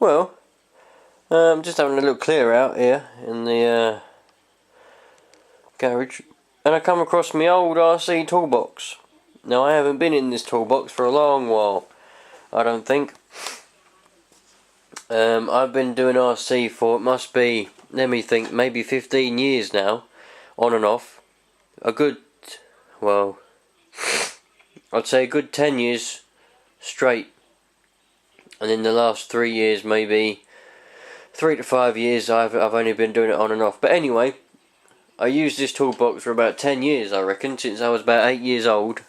Well, I'm just having a little clear out here in the garage, and I come across my old RC toolbox. Now, I haven't been in this toolbox for a long while, I don't think. I've been doing RC for, it must be, let me think, maybe 15 years now, on and off. A good, well, I'd say a good 10 years straight. And in the last 3 years, maybe 3 to 5 years, I've only been doing it on and off. But anyway, I used this toolbox for about 10 years, I reckon, since I was about 8 years old.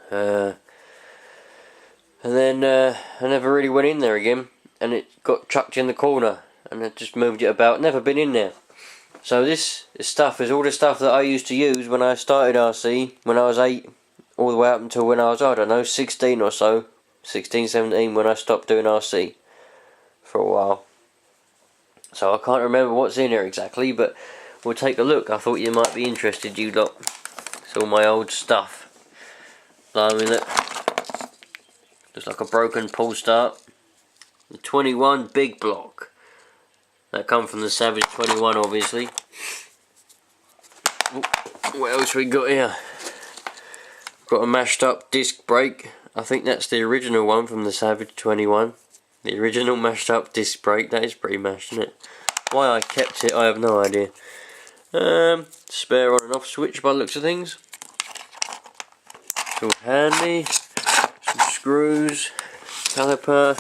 And then I never really went in there again, and it got chucked in the corner, and I just moved it about. Never been in there. So this stuff is all the stuff that I used to use when I started RC, when I was 8, all the way up until when I was, I don't know, 16 or so, 16, 17, when I stopped doing RC for a while. So I can't remember what's in here exactly, but we'll take a look. I thought you might be interested, you lot. It's all my old stuff. Blimey, look. Looks like a broken pull start. The 21 big block. That come from the Savage 21, obviously. Ooh, what else we got here? Got a mashed up disc brake. I think that's the original one from the Savage 21. The original mashed up disc brake. That is pretty mashed, isn't it? Why I kept it, I have no idea. Spare on and off switch by the looks of things. It's all handy. Some screws, caliper,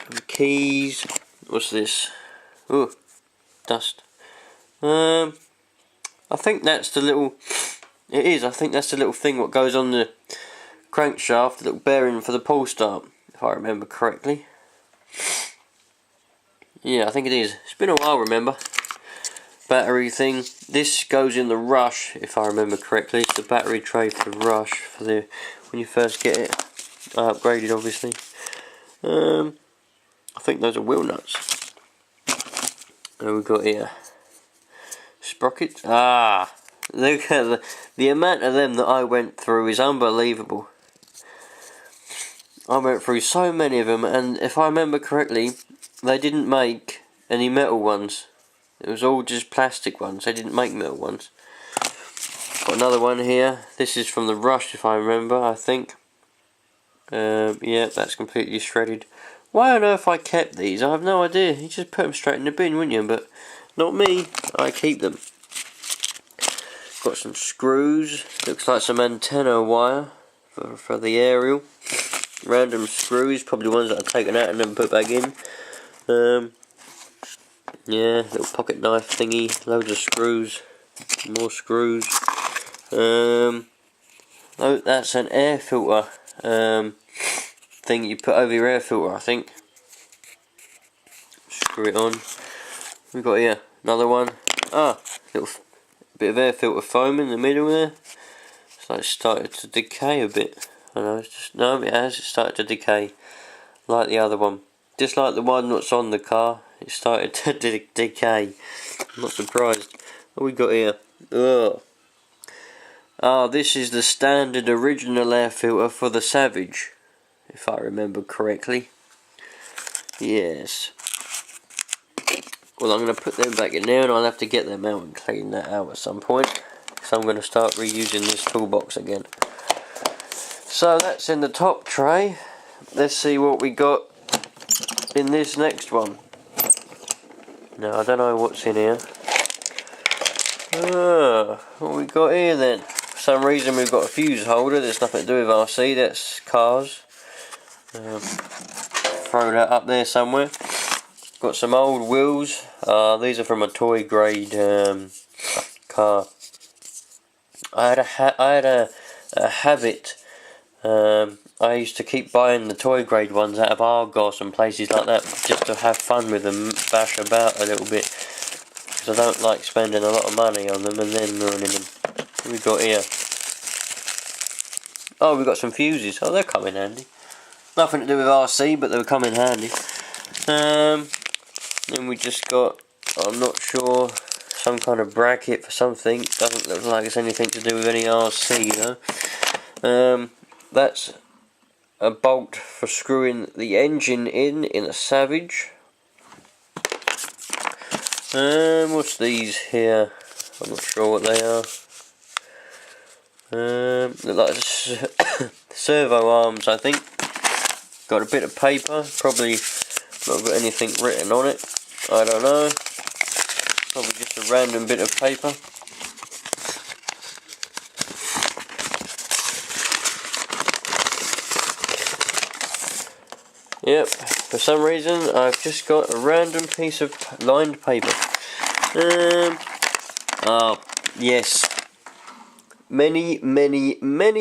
some keys. What's this? Ooh, dust. I think that's the little. It is. I think that's the little thing what goes on the crankshaft, the little bearing for the pull start, if I remember correctly. Yeah, I think it is. It's been a while, remember. Battery thing. This goes in the Rush, if I remember correctly. It's the battery tray for the Rush for the when you first get it. I upgraded, obviously. I think those are wheel nuts. What we got here? Sprockets. Ah, look at the amount of them that I went through is unbelievable. I went through so many of them, and if I remember correctly, they didn't make any metal ones. It was all just plastic ones. They didn't make metal ones. Got another one here. This is from the Rush, if I remember, I think. Yeah, that's completely shredded. Why on earth I kept these? I have no idea. You just put them straight in the bin, wouldn't you? But not me. I keep them. Got some screws. Looks like some antenna wire for the aerial. Random screws, probably ones that I've taken out and then put back in. Yeah, little pocket knife thingy, loads of screws, more screws. Oh, that's an air filter thing you put over your air filter, I think. Screw it on. We've got here another one. Ah, little bit of air filter foam in the middle there. It's like started to decay a bit. I know, it's just, no, it has. It started to decay, like the other one. Just like the one that's on the car, it started to decay. I'm not surprised. What we got here? Ugh. Ah, this is the standard original air filter for the Savage, if I remember correctly. Yes. Well, I'm going to put them back in there, and I'll have to get them out and clean that out at some point, because I'm going to start reusing this toolbox again. So that's in the top tray. Let's see what we got in this next one. Now, I don't know what's in here. What we got here then? For some reason we've got a fuse holder. There's nothing to do with RC, that's cars. Throw that up there somewhere. Got some old wheels. These are from a toy grade car. I had a habit. I used to keep buying the toy grade ones out of Argos and places like that, just to have fun with them, bash about a little bit, because I don't like spending a lot of money on them and then ruining them. What we got here? Oh, we got some fuses. Oh, they'll come in handy. Nothing to do with RC, but they'll come in handy. Then we just got, I'm not sure, some kind of bracket for something. Doesn't look like it's anything to do with any RC though. That's a bolt for screwing the engine in a Savage. What's these here? I'm not sure what they are. Look like servo arms, I think. Got a bit of paper, probably not got anything written on it. I don't know. Probably just a random bit of paper. Yep, for some reason I've just got a random piece of lined paper. Oh, yes. Many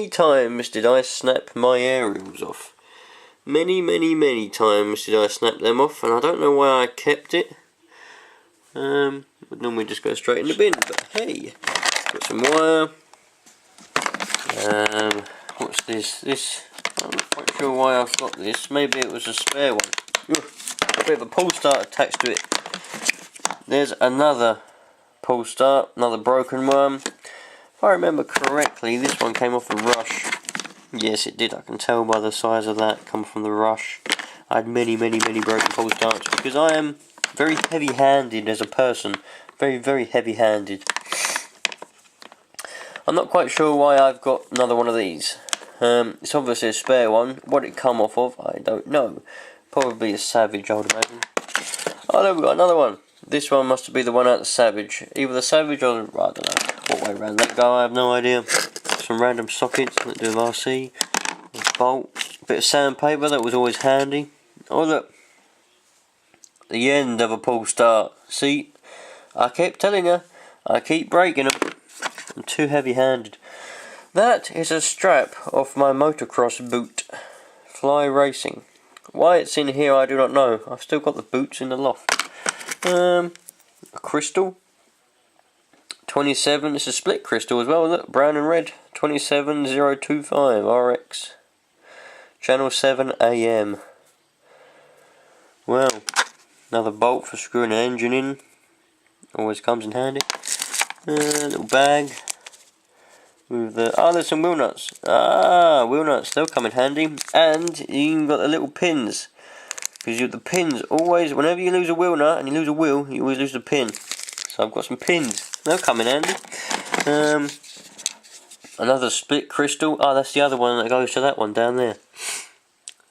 times did I snap my aerials off. Many times did I snap them off, and I don't know why I kept it. Would normally just go straight in the bin, but hey, got some wire. What's this? I'm not quite sure why I've got this. Maybe it was a spare one. A bit of a pull start attached to it. There's another pull start, another broken one. If I remember correctly, this one came off the Rush. Yes, it did. I can tell by the size of that. Come from the Rush. I had many broken pull starts because I am very heavy-handed as a person. Very heavy-handed. I'm not quite sure why I've got another one of these. It's obviously a spare one. What it come off of, I don't know. Probably a Savage, I would imagine. Oh, there we got another one. This one must be the one out of the Savage. Either the Savage or the, I don't know what way around that go. I have no idea. Some random sockets that do RC. A bolt. A bit of sandpaper that was always handy. Oh look. The end of a pull start. See, I kept telling you, I keep breaking them. I'm too heavy-handed. That is a strap off my motocross boot. Fly Racing. Why it's in here I do not know. I've still got the boots in the loft. A crystal. 27. It's a split crystal as well. Look, brown and red. 27025 RX. Channel 7 AM. Well, another bolt for screwing an engine in. Always comes in handy. Little bag. With the, there's some wheel nuts. Wheel nuts, they'll come in handy. And you even got the little pins. Because you the pins always, whenever you lose a wheel nut and you lose a wheel, you always lose the pin. So I've got some pins. They'll come in handy. Another split crystal. That's the other one that goes to that one down there.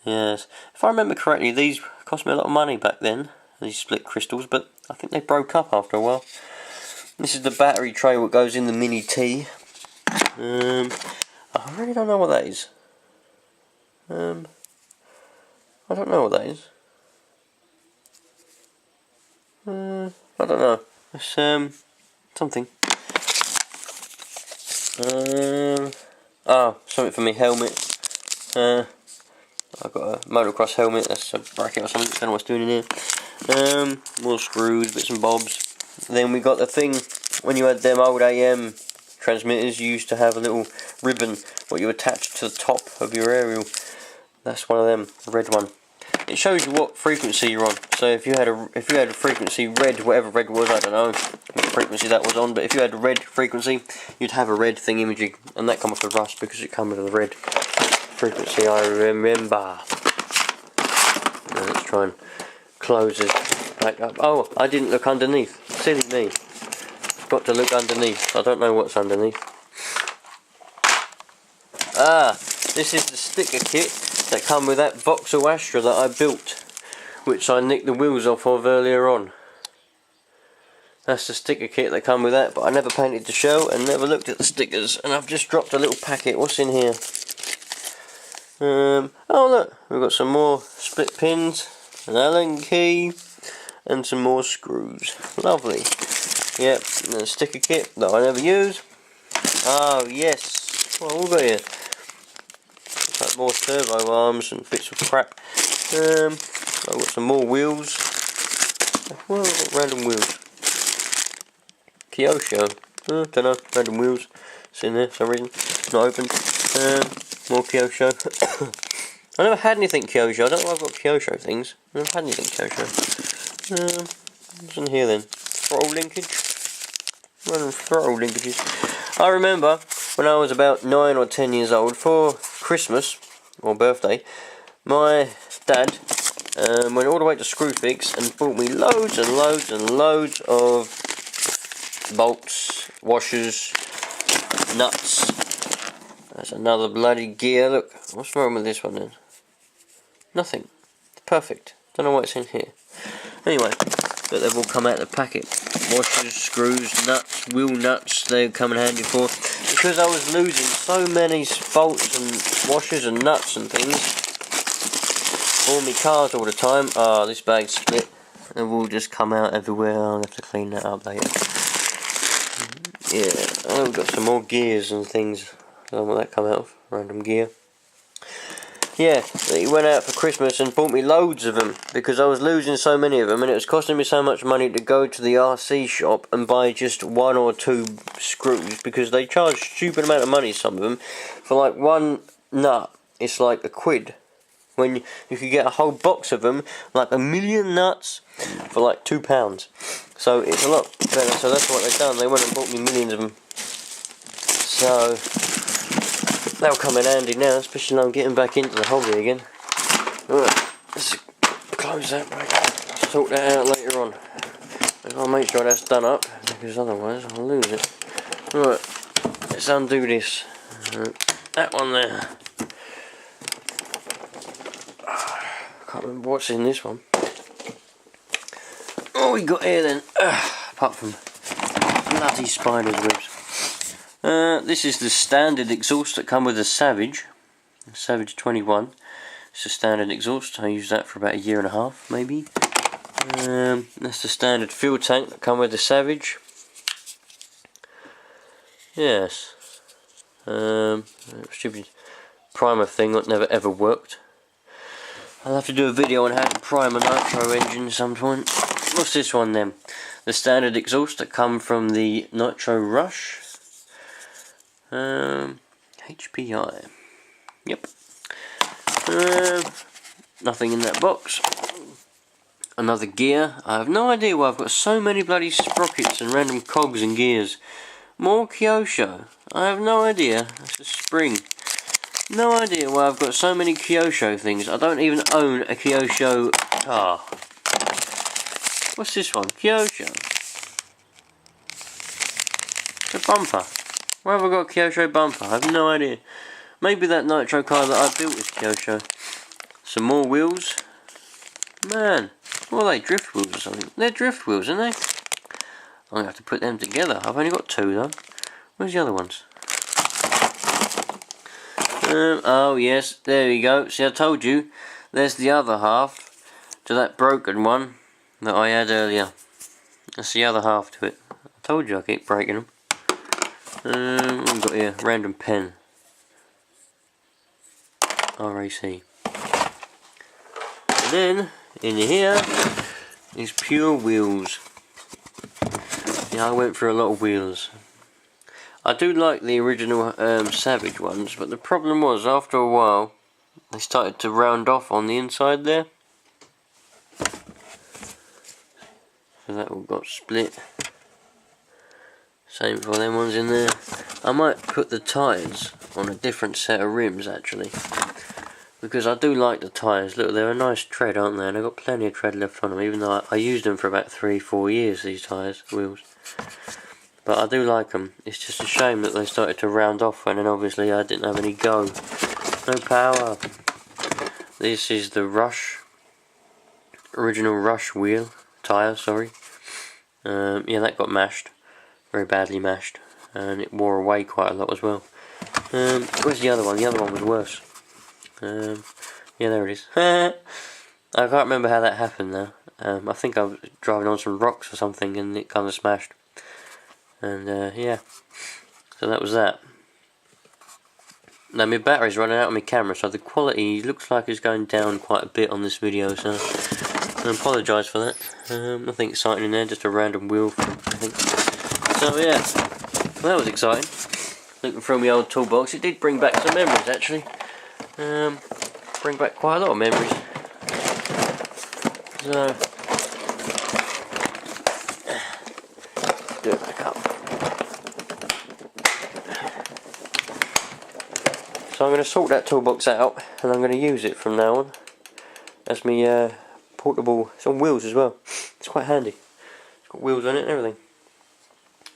Yes. If I remember correctly, these cost me a lot of money back then. These split crystals, but I think they broke up after a while. This is the battery tray what goes in the Mini T. I really don't know what that is. I don't know what that is. I don't know. It's something. Something for me helmet. I've got a motocross helmet. That's a bracket or something. Don't know what's doing in here. More screws, bits and bobs. Then we got the thing when you had them old AM transmitters. You used to have a little ribbon what you attached to the top of your aerial. That's one of them, the red one. It shows you what frequency you're on. So if you had a frequency red, whatever red was, I don't know what frequency that was on, but if you had a red frequency, you'd have a red thing imaging, and that come off the Rush because it come with a red frequency. I remember. Now let's try and close it back up. Oh, I didn't look underneath. Silly me. Got to look underneath. I don't know what's underneath. This is the sticker kit that come with that Vauxhall Astra that I built, which I nicked the wheels off of earlier on. That's the sticker kit that come with that, but I never painted the shell and never looked at the stickers, and I've just dropped a little packet. What's in here? Oh look, we've got some more split pins, an Allen key, and some more screws. Lovely. Yep, and a sticker kit that I never use. Oh yes, what have we got here? Like more servo arms and bits of crap. I've got some more wheels. Well, I've got random wheels. Kyosho. Don't know, random wheels. It's in there for some reason. Not open. More Kyosho. I never had anything Kyosho. I don't know why I've got Kyosho things. I never had anything Kyosho. What's in here then? Throttle linkage? Random throttle linkages. I remember when I was about 9 or 10 years old, for Christmas, or birthday, my dad went all the way to Screwfix and bought me loads and loads and loads of bolts, washers, nuts. That's another bloody gear. Look, what's wrong with this one then? Nothing. Perfect. Don't know what's in here. Anyway, but they've all come out of the packet. Washers, screws, nuts, wheel nuts, they come in handy for. Because I was losing so many bolts and washers and nuts and things for my cars all the time. Ah, this bag's split. They've all just come out everywhere. I'll have to clean that up later. Yeah, I've got some more gears and things. I don't know what that come out of. Random gear. Yeah, he went out for Christmas and bought me loads of them because I was losing so many of them, and it was costing me so much money to go to the RC shop and buy just 1 or 2 screws, because they charge a stupid amount of money, some of them. For like one nut, it's like £1. When you could get a whole box of them, like 1,000,000 nuts, for like £2. So it's a lot better. So that's what they've done. They went and bought me millions of them. So they'll come in handy now, especially when I'm getting back into the hobby again. Right, let's close that break. I'll sort that out later on. I'll make sure that's done up, because otherwise I'll lose it. Right, let's undo this. That one there. Can't remember what's in this one. Oh, we got here then. Apart from bloody spider's webs. This is the standard exhaust that come with the Savage 21. It's a standard exhaust. I used that for about 1.5 years, maybe. That's the standard fuel tank that come with the Savage. Yes. Stupid primer thing that never ever worked. I'll have to do a video on how to prime a nitro engine some point. What's this one then? The standard exhaust that come from the Nitro Rush. HPI. Yep. Nothing in that box. Another gear. I have no idea why I've got so many bloody sprockets and random cogs and gears. More Kyosho. I have no idea. That's a spring. No idea why I've got so many Kyosho things. I don't even own a Kyosho car. What's this one? Kyosho. It's a bumper. Why have I got a Kyosho bumper? I have no idea. Maybe that nitro car that I built is Kyosho. Some more wheels. Man, what are they? Drift wheels or something? They're drift wheels, aren't they? I'm going to have to put them together. I've only got 2 though. Where's the other ones? Oh yes, there we go. See, I told you. There's the other half to that broken one that I had earlier. That's the other half to it. I told you I keep breaking them. I've got here, random pen. RAC. And then, in here, is pure wheels. Yeah, I went for a lot of wheels. I do like the original Savage ones, but the problem was, after a while, they started to round off on the inside there. So that all got split. Same for them ones in there. I might put the tyres on a different set of rims actually, because I do like the tyres. Look, they're a nice tread, aren't they? And I've got plenty of tread left on them, even though I used them for about 3-4 years, these tyres, wheels. But I do like them. It's just a shame that they started to round off, and then obviously I didn't have any go. No power. This is the Rush, original Rush wheel, tyre, sorry. Yeah, that got mashed. Very badly mashed, and it wore away quite a lot as well. Where's the other one? The other one was worse. Yeah, there it is. I can't remember how that happened now. I think I was driving on some rocks or something and it kind of smashed. And yeah, so that was that. Now my battery's running out on my camera, so the quality looks like it's going down quite a bit on this video, so I apologise for that. Nothing exciting in there, just a random wheel, I think. So yeah, well, that was exciting. Looking through my old toolbox, it did bring back some memories actually. Bring back quite a lot of memories. So, do it back up. So I'm going to sort that toolbox out, and I'm going to use it from now on as my portable. It's on wheels as well. It's quite handy. It's got wheels on it and everything.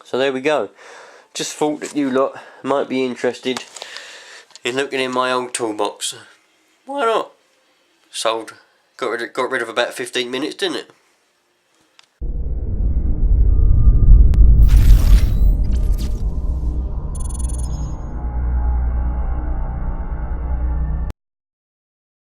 So there we go. Just thought that you lot might be interested in looking in my old toolbox. Why not? Sold. Got rid of about 15 minutes, didn't it?